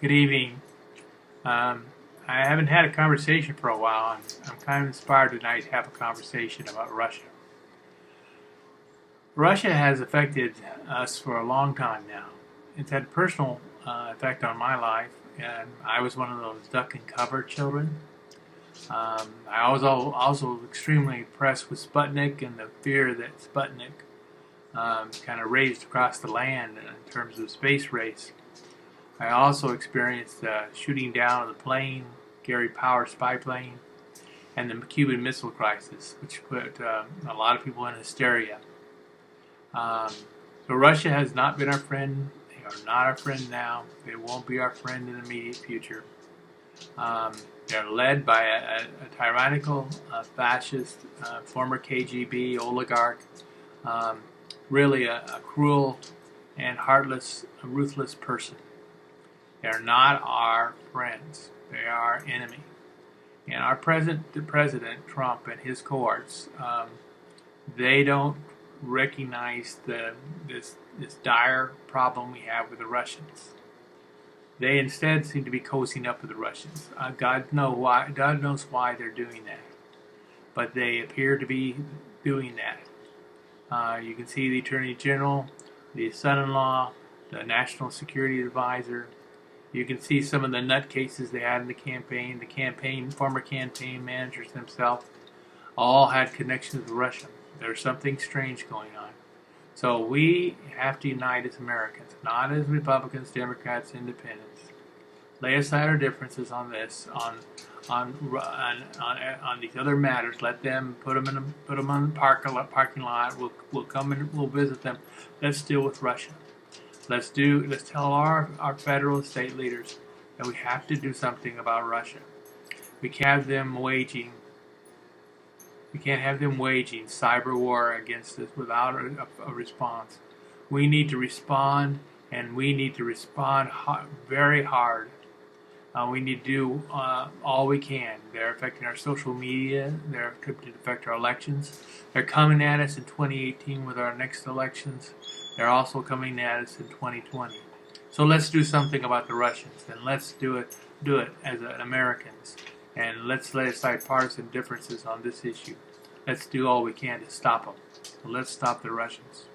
Good evening. I haven't had a conversation for a while, and I'm kind of inspired tonight to have a conversation about Russia. Russia has affected us for a long time now. It's had a personal effect on my life, and I was one of those duck and cover children. I was also extremely impressed with Sputnik and the fear that Sputnik kind of raised across the land in terms of the space race. I also experienced the shooting down of the plane, Gary Power spy plane, and the Cuban Missile Crisis, which put a lot of people in hysteria. So Russia has not been our friend. They are not our friend now. They won't be our friend in the immediate future. They're led by a tyrannical, fascist, former KGB oligarch, really a cruel and heartless, ruthless person. They're not our friends. They are our enemy. And our President Trump and his cohorts, they don't recognize this dire problem we have with the Russians. They instead seem to be cozying up with the Russians. God knows why they're doing that, but they appear to be doing that. You can see the Attorney General, the son-in-law, the National Security Advisor. You can see some of the nutcases they had in the campaign, former campaign managers themselves, all had connections with Russia. There's something strange going on. So we have to unite as Americans, not as Republicans, Democrats, Independents. Lay aside our differences on this, on these other matters. Let them put them on the parking lot. We'll come and we'll visit them. Let's deal with Russia. Let's tell our federal and state leaders that we have to do something about Russia. We can't have them waging cyber war against us without a response. We need to respond, and we need to respond very hard. We need to do all we can. They're affecting our social media. They're attempting to affect our elections. They're coming at us in 2018 with our next elections. They're also coming at us in 2020. So let's do something about the Russians, and let's do it as Americans. And let's lay aside partisan differences on this issue. Let's do all we can to stop them. So let's stop the Russians.